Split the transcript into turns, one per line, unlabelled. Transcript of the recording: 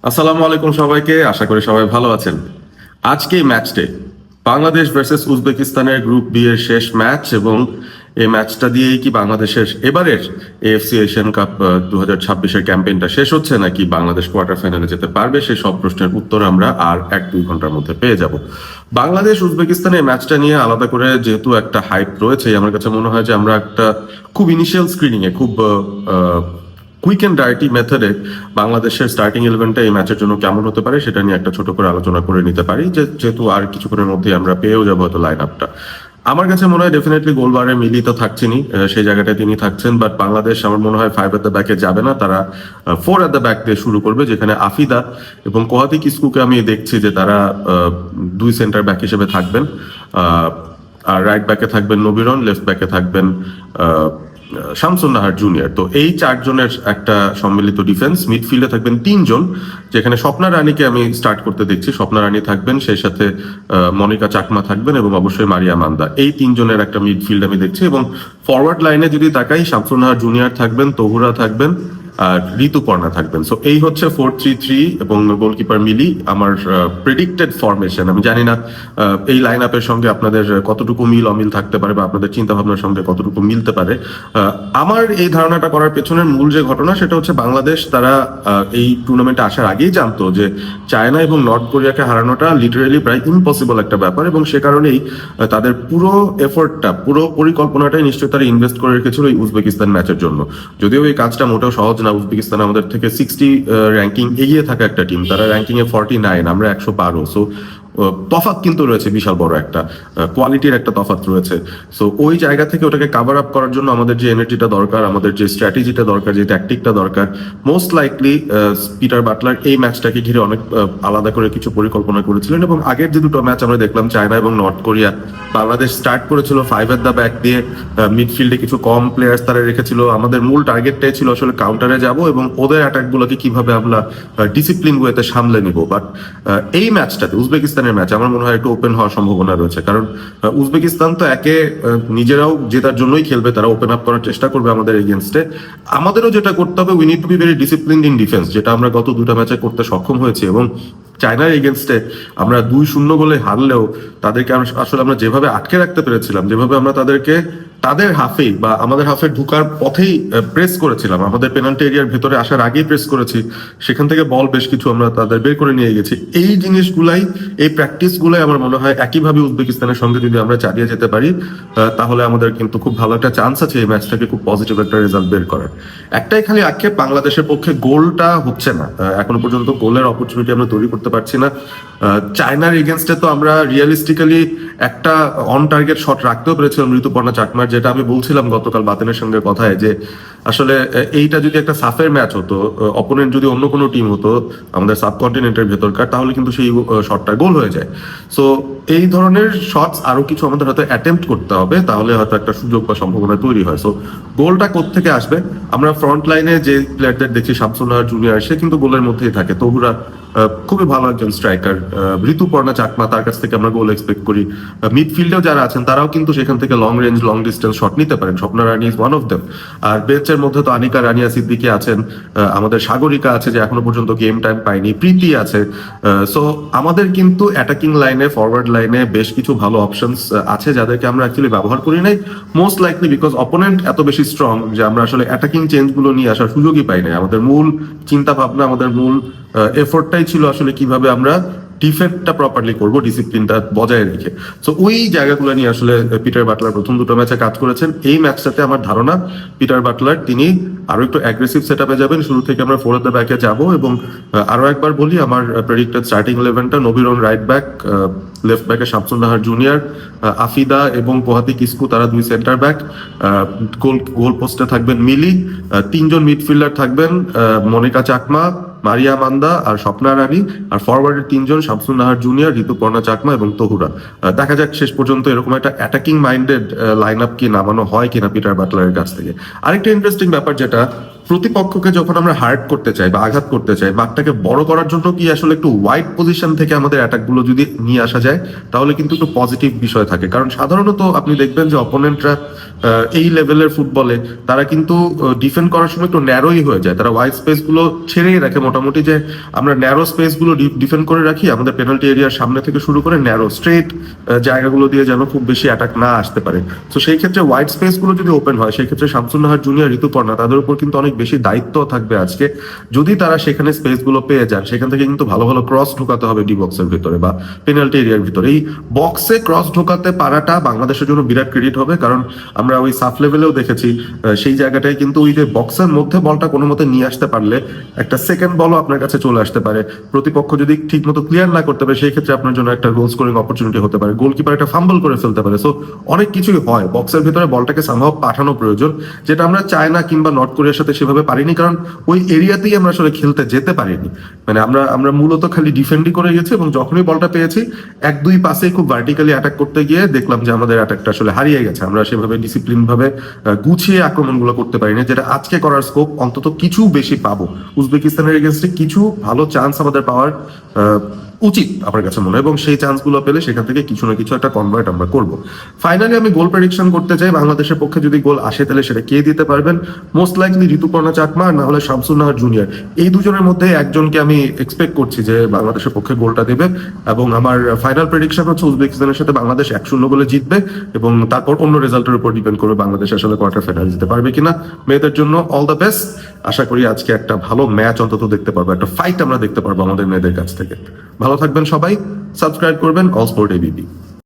আসসালামু আলাইকুম সবাইকে, আশা করি সবাই ভালো আছেন। আজকে এই ম্যাচটে বাংলাদেশ ভার্সেস উজবেকিস্তানের গ্রুপ বি এর শেষ ম্যাচ, এবং এই ম্যাচটা দিয়েই কি বাংলাদেশের এবারের এএফসি এশিয়ান কাপ 2026-এর ক্যাম্পেইনটা শেষ হচ্ছে, নাকি বাংলাদেশ কোয়ার্টার ফাইনালে যেতে পারবে, সেই সব প্রশ্নের উত্তর আমরা আর 1-2 ঘন্টার মধ্যে পেয়ে যাব। বাংলাদেশ উজবেকিস্তানের ম্যাচটা নিয়ে আলাদা করে যেহেতু একটা হাইপ রয়েছে, আমার কাছে মনে হয় যে আমরা একটা খুব ইনিশিয়াল স্ক্রিনিং এ খুব কুইক অ্যান্ড ডার্টি মেথডে বাংলাদেশের স্টার্টিং ইলেভেনটা এই ম্যাচের জন্য কেমন হতে পারে সেটা নিয়ে একটা ছোট করে আলোচনা করে নিতে পারি, যেহেতু আর কিছুক্ষণের মধ্যে আমরা পেয়েও যাবো হয়তো লাইন আপটা। আমার কাছে মনে হয় ডেফিনেটলি গোলবারে মিলি তো থাকছেনই, সেই জায়গাটায় তিনি থাকছেন, বাট বাংলাদেশ আমার মনে হয় 5 এট দ্য ব্যাকে যাবে না, তারা 4 এট দ্য ব্যাক দিয়ে শুরু করবে, যেখানে আফিদা এবং কোহাতি কিস্কুকে আমি দেখছি যে তারা দুই সেন্টার ব্যাক হিসেবে থাকবেন। আর রাইট ব্যাকে থাকবেন নবীরন, লেফট ব্যাকে থাকবেন শামসুন নাহার জুনিয়র। তো এই চারজনের একটা সম্মিলিত ডিফেন্স। মিডফিল্ডে থাকবেন তিনজন, যেখানে স্বপ্না রানীকে আমি স্টার্ট করতে দেখছি। স্বপ্না রানী থাকবেন, সেই সাথে মনিকা চাকমা থাকবেন, এবং অবশ্যই মারিয়া মান্দা। এই তিনজনের একটা মিডফিল্ড আমি দেখছি। এবং ফরওয়ার্ড লাইনে যদি তাকাই, শামসুন নাহার জুনিয়র থাকবেন, তহুরা থাকবেন, আর ঋতুপর্ণা থাকবেন। সো এই হচ্ছে 4-3-3 এবং গোলকিপার মিলি আমার প্রেডিক্টেড ফরমেশন। আমি জানি না এই লাইন আপের সঙ্গে আপনাদের কতটুকু মিল অমিল থাকতে পারে, বা আপনাদের চিন্তা ভাবনার সঙ্গে কতটুকু মিলতে পারে। আমার এই ধারণাটা করার পেছনের মূল যে ঘটনা, সেটা হচ্ছে বাংলাদেশ তারা এই টুর্নামেন্টে আসার আগেই জানতো যে চায়না এবং নর্থ কোরিয়াকে হারানোটা লিটারেলি প্রায় ইম্পসিবল একটা ব্যাপার, এবং সে কারণেই তাদের পুরো এফোর্টটা, পুরো পরিকল্পনাটাই নিশ্চয়ই তারা ইনভেস্ট করে রেখেছিল এই উজবেকিস্তান ম্যাচের জন্য। যদিও এই কাজটা মোটেও সহজ না। উজবেকিস্তান আমাদের থেকে 60 র্যাঙ্কিং এগিয়ে থাকা একটা টিম, তারা র্যাঙ্কিং এ 49, আমরা 112। সো তফাৎ কিন্তু রয়েছে, বিশাল বড় একটা কোয়ালিটির একটা তফাৎ রয়েছে। সো ওই জায়গা থেকে ওটাকে কাভার আপ করার জন্য আমাদের যে এনার্জিটা দরকার, আমাদের যে স্ট্র্যাটেজিটা দরকার, যে ট্যাকটিকটা দরকার, মোস্ট লাইকলি পিটার বাটলার এই ম্যাচটাকে ঘিরে অনেক আলাদা করে কিছু পরিকল্পনা করেছিলেন। এবং আগের যে দুটো ম্যাচ আমরা দেখলাম, চায়না এবং নর্থ কোরিয়া, বাংলাদেশ স্টার্ট করেছিল 5 এট দ্য ব্যাক দিয়ে, মিডফিল্ডে কিছু কম প্লেয়ার্স তারা রেখেছিল। আমাদের মূল টার্গেটটাই ছিল আসলে কাউন্টারে যাব এবং ওদের অ্যাটাকগুলোকে কিভাবে আমরা ডিসিপ্লিন ওয়েতে সামলে নিব। বাট এই ম্যাচটাতে, উজবেকিস্তানের ম্যাচ, আমার মনে হয় একটু ওপেন হওয়ার সম্ভাবনা রয়েছে। কারণ উজবেকিস্তান তো একে নিজেরাও জেতার জন্যই খেলবে, তারা ওপেন আপ করার চেষ্টা করবে আমাদের এগেনস্টে। আমাদেরও যেটা করতে হবে, we need to be very disciplined in defence, যেটা আমরা গত দুটো ম্যাচে করতে সক্ষম হয়েছি। এবং চায়নার এগেনস্টে আমরা 2-0 গোলে হারলেও তাদেরকে আসলে আমরা যেভাবে আটকে রাখতে পেরেছিলাম, যেভাবে আমরা তাদেরকে তাদের হাফেই বা আমাদের হাফে ঢুকার পথেই প্রেস করেছিলাম, আমাদের পেনাল্টি এরিয়ার ভেতরে আসার আগেই প্রেস করেছি, সেখান থেকে বল বেশ কিছু আমরা তাদের বের করে নিয়ে গেছি। এই জিনিসগুলাই, এই প্র্যাকটিস গুলাই আমার মনে হয় একইভাবে উজবেকিস্তানের সঙ্গে যদি আমরা চালিয়ে যেতে পারি, তাহলে আমাদের কিন্তু খুব ভালো একটা চান্স আছে এই ম্যাচটাকে খুব পজিটিভ একটা রেজাল্ট বের করার। একটাই খালি আক্ষেপ, বাংলাদেশের পক্ষে গোলটা হচ্ছে না, এখনো পর্যন্ত গোলের অপরচুনিটি আমরা তৈরি করতে পারছি না। চায়নার এগেনস্টে তো আমরা রিয়েলিস্টিক্যালি একটা অন টার্গেট শট রাখতেও পেরেছিলাম ঋতুপর্ণা চাকমার, যেটা আমি বলছিলাম গতকাল বাতেনের সঙ্গে কথায়, যে আসলে এইটা যদি একটা সাফের ম্যাচ হতো, অপোনেন্ট যদি অন্য কোনো টিম হতো আমাদের সাবকন্টিনেন্টের ভেতরকার, তাহলে কিন্তু সেই শটটা গোল হয়ে যায়। সো এই ধরনের শটস আরো কিছু আমাদের হয়তো অ্যাটেম্প্ট করতে হবে, তাহলে হয়তো একটা সুযোগ বা সম্ভাবনা তৈরি হয়। সো গোলটা কোত্থেকে আসবে? আমরা ফ্রন্ট লাইনে যে প্লেয়ারদের দেখছি, শামসুন নাহার জুনিয়র, সে কিন্তু গোলের মধ্যেই থাকে। তহুরা খুবই ভালো একজন স্ট্রাইকার। ঋতুপর্ণা চাকমা, তার কাছ থেকে আমরা গোল এক্সপেক্ট করি। মিডফিল্ডেও যারা আছেন তারাও কিন্তু সেখান থেকে long range, long distance shot নিতে পারেন। স্বপ্না রানী ইজ ওয়ান অফ দেম। আর বেঞ্চের মধ্যে তো আনিকা, রানিয়া সিদ্দিকি আছেন, আমাদের সাগরিকা আছে যে এখনো পর্যন্ত গেম টাইম পায়নি, প্রীতি আছে। সো আমাদের কিন্তু অ্যাটাকিং লাইনে, ফরওয়ার্ড লাইনে বেশ কিছু ভালো অপশনস আছে, যাদেরকে আমরা অ্যাকচুয়ালি ব্যবহার করি নাই, মোস্ট লাইকলি বিকজ অপোনেন্ট এত বেশি স্ট্রং যে আমরা আসলে অ্যাটাকিং চেঞ্জ গুলো নিয়ে আসার সুযোগই পাই নাই। আমাদের মূল চিন্তা ভাবনা, আমাদের মূল এফোর্টটাই ছিল আসলে কিভাবে আমরা ডিফেন্সটা প্রপারলি করব, ডিসিপ্লিনটা বজায় রেখে। সো ওই জায়গাগুলো নিয়ে আসলে পিটার বাটলার প্রথম দুটো ম্যাচে কাজ করেছেন। এই ম্যাচটাতে আমার ধারণা পিটার বাটলার তিনি আরো একটু অ্যাগ্রেসিভ সেট আপে যাবেন, শুরু থেকে আমরা 4 এট দ্য ব্যাকে যাবো। এবং আরো একবার বলি, আমার প্রেডিক্টেড স্টার্টিং 11টা: নবীরন রাইট ব্যাক, লেফট ব্যাকে শামসুন নাহার জুনিয়র, আফিদা এবং কোহাতি কিস্কু তারা দুই সেন্টার ব্যাক, গোল পোস্টে থাকবেন মিলি, তিনজন মিডফিল্ডার থাকবেন মনিকা চাকমা, মারিয়া মান্দা আর স্বপ্না রানী, আর ফরওয়ার্ডের তিনজন শামসুন নাহার জুনিয়র, ঋতুপর্ণা চাকমা এবং তহুরা। দেখা যাক শেষ পর্যন্ত এরকম একটা অ্যাটাকিং মাইন্ডেড লাইন আপ কি নামানো হয় কিনা পিটার বাটলারের কাছ থেকে। আরেকটা ইন্টারেস্টিং ব্যাপার যেটা, প্রতিপক্ষকে যখন আমরা হার্ট করতে চাই বা আঘাত করতে চাই, মাঠটাকে বড় করার জন্য কি আসলে একটু ওয়াইড পজিশন থেকে আমাদের অ্যাটাক গুলো যদি নিয়ে আসা যায় তাহলে কিন্তু একটু পজিটিভ বিষয় থাকে। কারণ সাধারণত আপনি দেখবেন যে অপোনেন্টরা এই লেভেলের ফুটবলে তারা কিন্তু ডিফেন্ড করার সময় একটু ন্যারোই হয়ে যায়, তারা ওয়াইড স্পেস গুলো ছেড়েই রাখে মোটামুটি, যে আমরা ন্যারো স্পেস গুলো ডিফেন্ড করে রাখি আমাদের পেনাল্টি এরিয়ার সামনে থেকে শুরু করে ন্যারো স্ট্রেট জায়গাগুলো দিয়ে যেন খুব বেশি অ্যাটাক না আসতে পারে। তো সেই ক্ষেত্রে ওয়াইড স্পেস গুলো যদি ওপেন হয় সেই ক্ষেত্রে শামসুন নাহার জুনিয়র, ঋতুপর্ণা তাদের উপর কিন্তু অনেক বেশি দায়িত্ব থাকবে আজকে। যদি তারা সেখানে স্পেস গুলো পেয়ে যান সেখান থেকে কিন্তু ভালো ভালো ক্রস ঢোকাতে হবে ডি বক্সের ভিতরে বা পেনাল্টি এরিয়ার ভিতরে। এই বক্সে ক্রস ঢোকাতে পারাটা বাংলাদেশের জন্য বিরাট ক্রেডিট হবে, কারণ আমরা ওই সাফ লেভেলেও দেখেছি সেই জায়গাটায় কিন্তু ওই যে বক্সের মধ্যে বলটা কোনো মতে নিয়ে আসতে পারলে একটা সেকেন্ড বলও আপনার কাছে চলে আসতে পারে। প্রতিপক্ষ যদি ঠিক মতো ক্লিয়ার না করতে পারে সেই ক্ষেত্রে আপনার জন্য একটা গোল স্কোরিং অপরচুনিটি হতে পারে, গোলকিপার একটা ফাম্বল করে ফেলতে পারে। সো অনেক কিছুই হয়, বক্সের ভিতরে বলটাকে সামহাও পাঠানো প্রয়োজন, যেটা আমরা চায়না কিংবা নর্থ কোরিয়ার সাথে সেভাবে পারিনি, কারণ ওই এরিয়াতেই আমরা আসলে খেলতে যেতে পারিনি। মানে আমরা মূলত খালি ডিফেন্ডই করে গেছি এবং যখনই বলটা পেয়েছি এক দুই পাসে খুব ভার্টিক্যালি অ্যাটাক করতে গিয়ে দেখলাম যে আমাদের অ্যাটাকটা আসলে হারিয়ে গেছে, আমরা সেভাবে ডিসিপ্লিন ভাবে গুছিয়ে আক্রমণগুলো করতে পারিনি, যেটা আজকে করার স্কোপ অন্তত কিছু বেশি পাবো। উজবেকিস্তানের এগেনস্টে কিছু ভালো চান্স আমাদের পাওয়ার উচিত আমার কাছে মনে হয়, এবং সেই চান্সগুলো পেলে সেখান থেকে কিছু না কিছু একটা কনভার্ট আমরা করব। ফাইনালি আমি গোল প্রেডিকশন করতে চাই, বাংলাদেশের পক্ষে যদি গোল আসে তাহলে সেটা কে দিতে পারবেন? মোস্ট লাইকলি ঋতুপর্ণা চাকমা, না হলে শামসুন নাহার জুনিয়র। এই দুজনের মধ্যে একজনকে আমি এক্সপেক্ট করছি যে বাংলাদেশের পক্ষে গোলটা দেবে, এবং আমার ফাইনাল প্রেডিকশন হচ্ছে উজবেকিস্তানের সাথে বাংলাদেশ 1-0 গোলে জিতবে, এবং তারপর অন্য রেজাল্টের উপর ডিপেন্ড করবে বাংলাদেশ আসলে কোয়ার্টার ফাইনাল যেতে পারবে কিনা। মেয়েদের জন্য অল দ্য বেস্ট, আশা করি আজকে একটা ভালো ম্যাচ অন্তত দেখতে পারবো, একটা ফাইট আমরা দেখতে পারবো আমাদের মেয়েদের কাছ থেকে। ভালো থাকবেন সবাই, সাবস্ক্রাইব করবেন অল স্পোর্ট এবিপি।